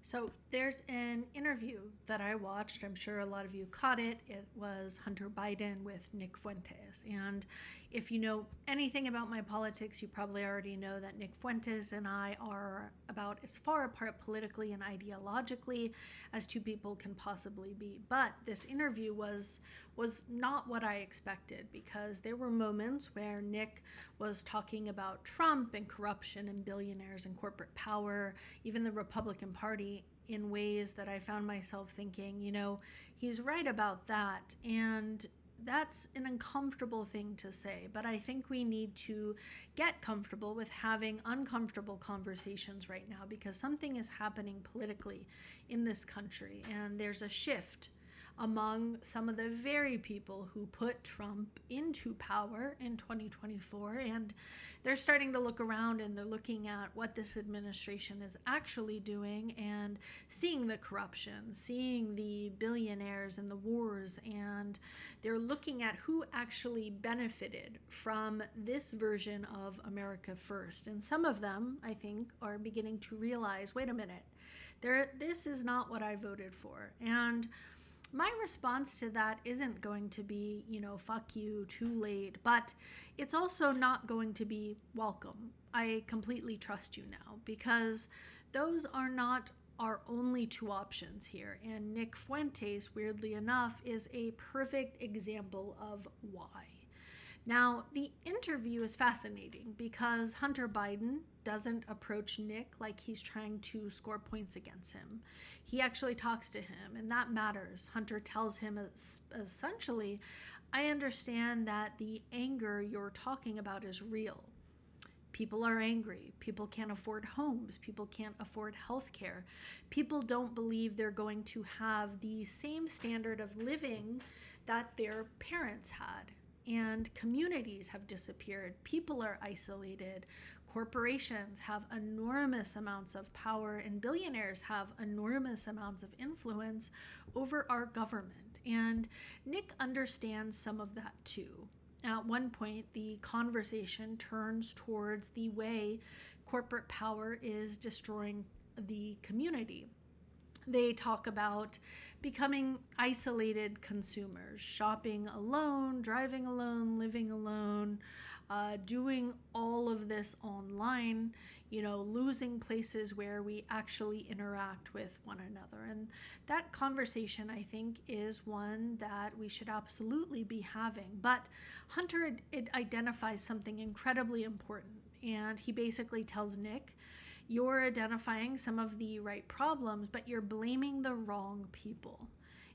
So there's an interview that I watched. I'm sure a lot of you caught it. It was Hunter Biden with Nick Fuentes. And if you know anything about my politics, you probably already know that Nick Fuentes and I are about as far apart politically and ideologically as two people can possibly be. But this interview was not what I expected, because there were moments where Nick was talking about Trump and corruption and billionaires and corporate power, even the Republican Party, in ways that I found myself thinking, he's right about that. And that's an uncomfortable thing to say, but I think we need to get comfortable with having uncomfortable conversations right now, because something is happening politically in this country, and there's a shift among some of the very people who put Trump into power in 2024. And they're starting to look around, and they're looking at what this administration is actually doing and seeing the corruption, seeing the billionaires and the wars, and they're looking at who actually benefited from this version of America First. And some of them, I think, are beginning to realize, wait a minute, this is not what I voted for. And my response to that isn't going to be, fuck you, too late, but it's also not going to be welcome. I completely trust you now, because those are not our only two options here. And Nick Fuentes, weirdly enough, is a perfect example of why. Now, the interview is fascinating because Hunter Biden doesn't approach Nick like he's trying to score points against him. He actually talks to him, and that matters. Hunter tells him essentially, I understand that the anger you're talking about is real. People are angry. People can't afford homes. People can't afford health care. People don't believe they're going to have the same standard of living that their parents had. And communities have disappeared. People are isolated. Corporations have enormous amounts of power, and billionaires have enormous amounts of influence over our government. And Nick understands some of that too. At one point, the conversation turns towards the way corporate power is destroying the community. They talk about becoming isolated consumers, shopping alone, driving alone, living alone, doing all of this online, losing places where we actually interact with one another. And that conversation, I think, is one that we should absolutely be having. But Hunter identifies something incredibly important, and he basically tells Nick, you're identifying some of the right problems, but you're blaming the wrong people.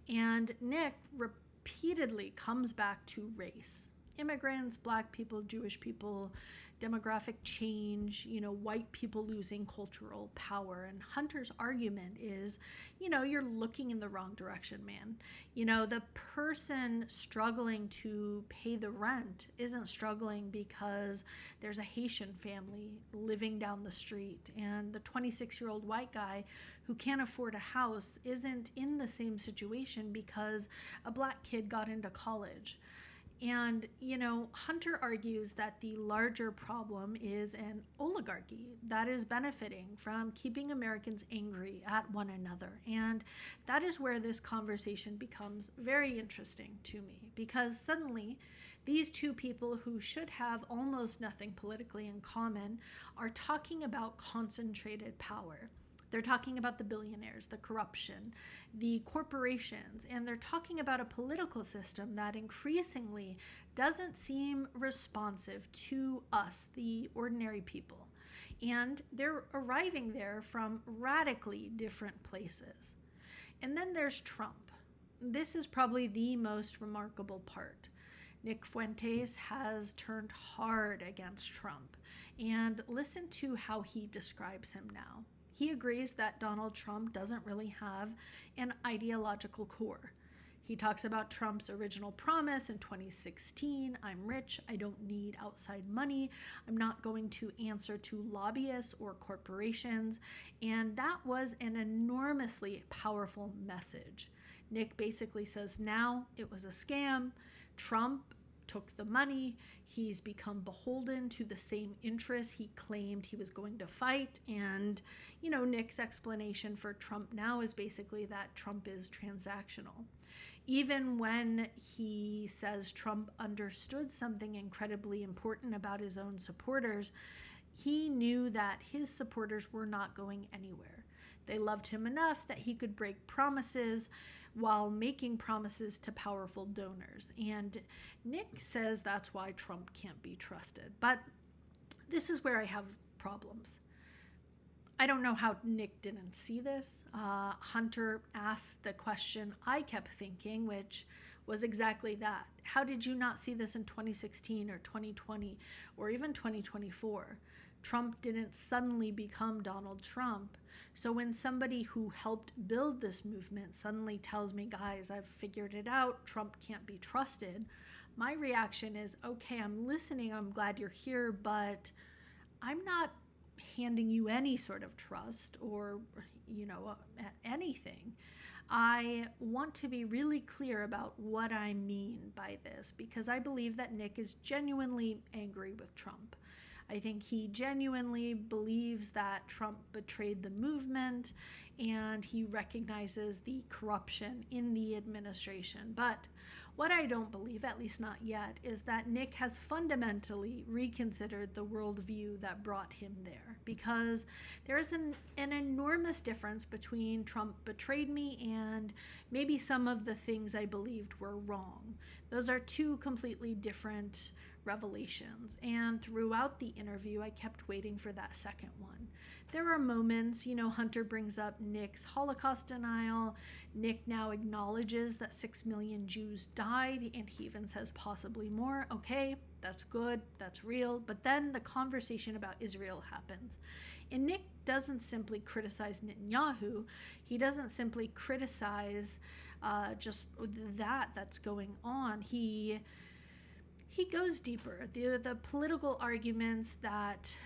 And Nick repeatedly comes back to race. Immigrants, Black people, Jewish people, demographic change, white people losing cultural power. And Hunter's argument is, you're looking in the wrong direction, man. The person struggling to pay the rent isn't struggling because there's a Haitian family living down the street, and the 26-year-old white guy who can't afford a house isn't in the same situation because a Black kid got into college. And, Hunter argues that the larger problem is an oligarchy that is benefiting from keeping Americans angry at one another. And that is where this conversation becomes very interesting to me, because suddenly these two people who should have almost nothing politically in common are talking about concentrated power. They're talking about the billionaires, the corruption, the corporations, and they're talking about a political system that increasingly doesn't seem responsive to us, the ordinary people. And they're arriving there from radically different places. And then there's Trump. This is probably the most remarkable part. Nick Fuentes has turned hard against Trump. And listen to how he describes him now. He agrees that Donald Trump doesn't really have an ideological core. He talks about Trump's original promise in 2016, I'm rich, I don't need outside money, I'm not going to answer to lobbyists or corporations, and that was an enormously powerful message. Nick basically says now it was a scam. Trump took the money. He's become beholden to the same interests he claimed he was going to fight. And, Nick's explanation for Trump now is basically that Trump is transactional. Even when he says Trump understood something incredibly important about his own supporters, he knew that his supporters were not going anywhere. They loved him enough that he could break promises while making promises to powerful donors. And Nick says that's why Trump can't be trusted. But this is where I have problems. I don't know how Nick didn't see this. Hunter asked the question I kept thinking, which was exactly that. How did you not see this in 2016 or 2020 or even 2024? Trump didn't suddenly become Donald Trump. So when somebody who helped build this movement suddenly tells me, guys, I've figured it out, Trump can't be trusted, my reaction is, okay, I'm listening, I'm glad you're here, but I'm not handing you any sort of trust or, anything. I want to be really clear about what I mean by this, because I believe that Nick is genuinely angry with Trump. I think he genuinely believes that Trump betrayed the movement, and he recognizes the corruption in the administration. But what I don't believe, at least not yet, is that Nick has fundamentally reconsidered the worldview that brought him there, because there is an enormous difference between Trump betrayed me and maybe some of the things I believed were wrong. Those are two completely different revelations. And throughout the interview, I kept waiting for that second one. There are moments, Hunter brings up Nick's Holocaust denial. Nick now acknowledges that 6 million Jews died, and he even says possibly more. Okay, that's good, that's real. But then the conversation about Israel happens. And Nick doesn't simply criticize Netanyahu. He doesn't simply criticize just that's going on. He goes deeper. The political arguments that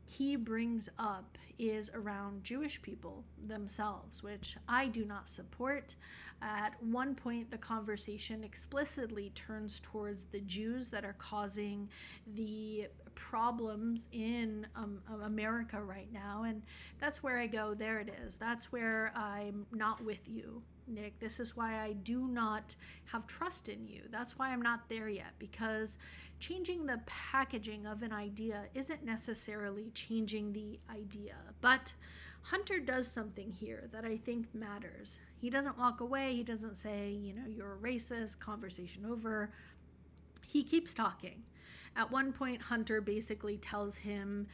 he brings up is around Jewish people themselves, which I do not support. At one point, the conversation explicitly turns towards the Jews that are causing the problems in America right now. And that's where I go, there it is. That's where I'm not with you, Nick. This is why I do not have trust in you. That's why I'm not there yet, because changing the packaging of an idea isn't necessarily changing the idea. But Hunter does something here that I think matters. He doesn't walk away. He doesn't say, you're a racist, conversation over. He keeps talking. At one point, Hunter basically tells him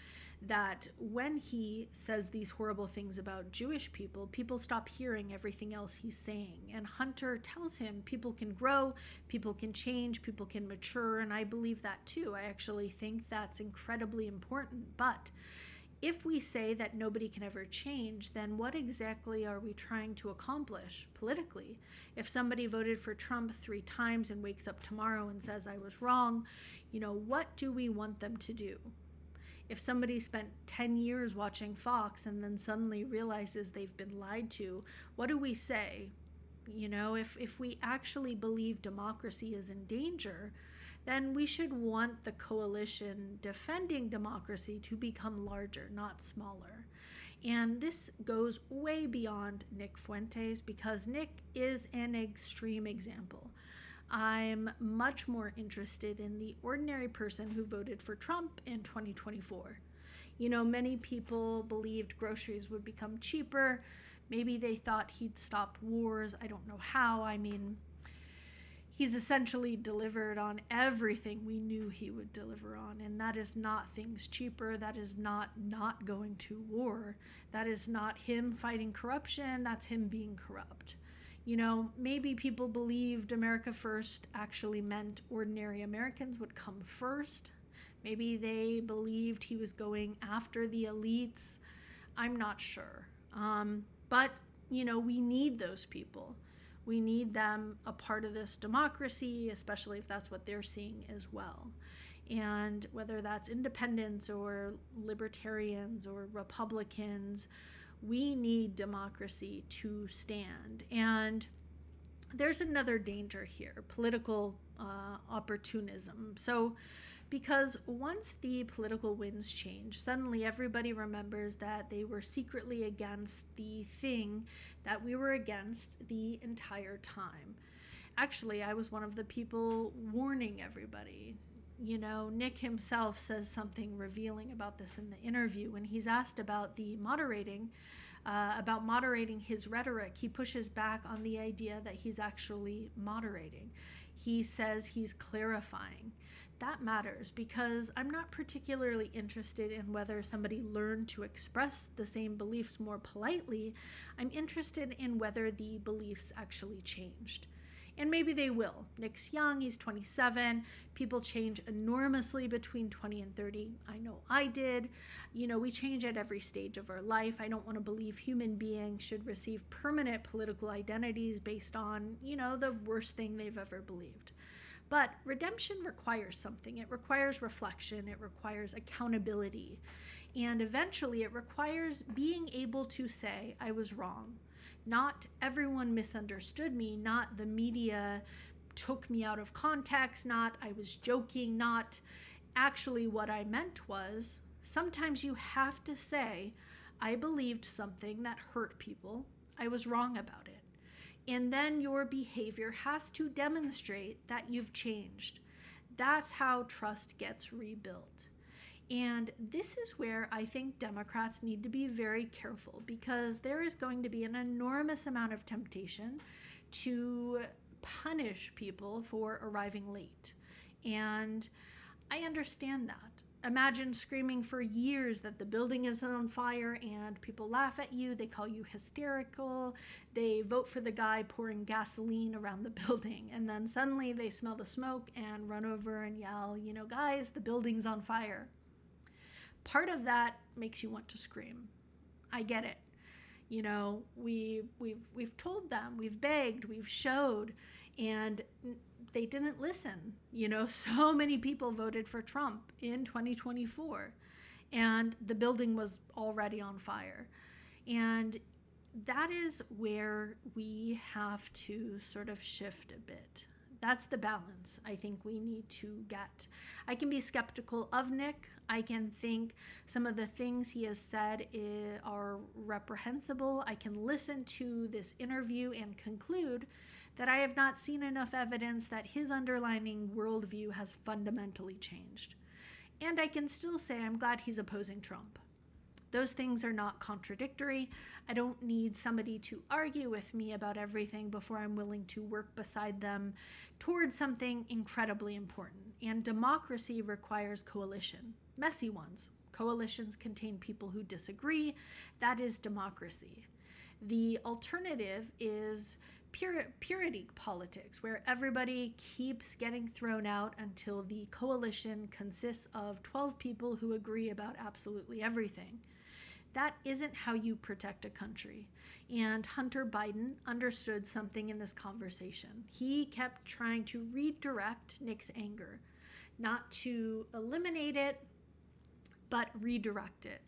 that when he says these horrible things about Jewish people, people stop hearing everything else he's saying. And Hunter tells him people can grow, people can change, people can mature, and I believe that too. I actually think that's incredibly important. But if we say that nobody can ever change, then what exactly are we trying to accomplish politically? If somebody voted for Trump 3 times and wakes up tomorrow and says I was wrong, what do we want them to do? If somebody spent 10 years watching Fox and then suddenly realizes they've been lied to, what do we say? If we actually believe democracy is in danger, then we should want the coalition defending democracy to become larger, not smaller. And this goes way beyond Nick Fuentes, because Nick is an extreme example. I'm much more interested in the ordinary person who voted for Trump in 2024. Many people believed groceries would become cheaper. Maybe they thought he'd stop wars. I don't know how. He's essentially delivered on everything we knew he would deliver on, and that is not things cheaper. That is not going to war. That is not him fighting corruption. That's him being corrupt. Maybe people believed America First actually meant ordinary Americans would come first. Maybe they believed he was going after the elites. I'm not sure. But we need those people. We need them a part of this democracy, especially if that's what they're seeing as well. And whether that's independents or libertarians or Republicans, we need democracy to stand. And there's another danger here, political opportunism. So, because once the political winds change, suddenly everybody remembers that they were secretly against the thing that we were against the entire time. Actually, I was one of the people warning everybody. You know, Nick himself says something revealing about this in the interview when he's asked about the moderating. About moderating his rhetoric, he pushes back on the idea that he's actually moderating. He says he's clarifying. That matters because I'm not particularly interested in whether somebody learned to express the same beliefs more politely. I'm interested in whether the beliefs actually changed. And maybe they will. Nick's young, he's 27. People change enormously between 20 and 30. I know I did. You know, we change at every stage of our life. I don't want to believe human beings should receive permanent political identities based on, you know, the worst thing they've ever believed. But redemption requires something. It requires reflection. It requires accountability. And eventually it requires being able to say, I was wrong. Not everyone misunderstood me, not the media took me out of context, not I was joking, not actually what I meant was, sometimes you have to say, I believed something that hurt people, I was wrong about it. And then your behavior has to demonstrate that you've changed. That's how trust gets rebuilt. And this is where I think Democrats need to be very careful because there is going to be an enormous amount of temptation to punish people for arriving late. And I understand that. Imagine screaming for years that the building is on fire and people laugh at you, they call you hysterical, they vote for the guy pouring gasoline around the building, and then suddenly they smell the smoke and run over and yell, you know, guys, the building's on fire. Part of that makes you want to scream. I get it. You know, we've told them, we've begged, we've showed, and they didn't listen. You know, so many people voted for Trump in 2024, and the building was already on fire. And that is where we have to sort of shift a bit. That's the balance I think we need to get. I can be skeptical of Nick. I can think some of the things he has said are reprehensible. I can listen to this interview and conclude that I have not seen enough evidence that his underlying worldview has fundamentally changed. And I can still say I'm glad he's opposing Trump. Those things are not contradictory. I don't need somebody to argue with me about everything before I'm willing to work beside them towards something incredibly important. And democracy requires coalition, messy ones. Coalitions contain people who disagree. That is democracy. The alternative is purity politics, where everybody keeps getting thrown out until the coalition consists of 12 people who agree about absolutely everything. That isn't how you protect a country. And Hunter Biden understood something in this conversation. He kept trying to redirect Nick's anger, not to eliminate it, but redirect it.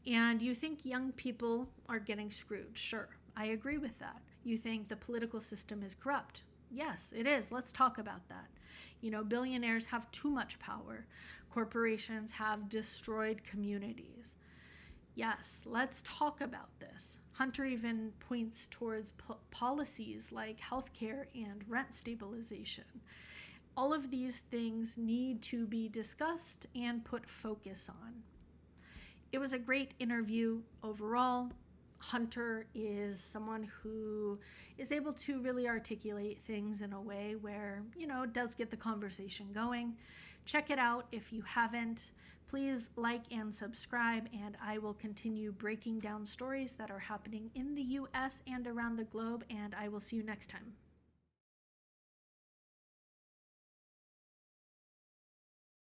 And you think young people are getting screwed. Sure, I agree with that. You think the political system is corrupt. Yes, it is. Let's talk about that. You know, billionaires have too much power. Corporations have destroyed communities. Yes, let's talk about this. Hunter even points towards policies like healthcare and rent stabilization. All of these things need to be discussed and put focus on. It was a great interview overall. Hunter is someone who is able to really articulate things in a way where, you know, does get the conversation going. Check it out if you haven't. Please like and subscribe, and I will continue breaking down stories that are happening in the US and around the globe, and I will see you next time.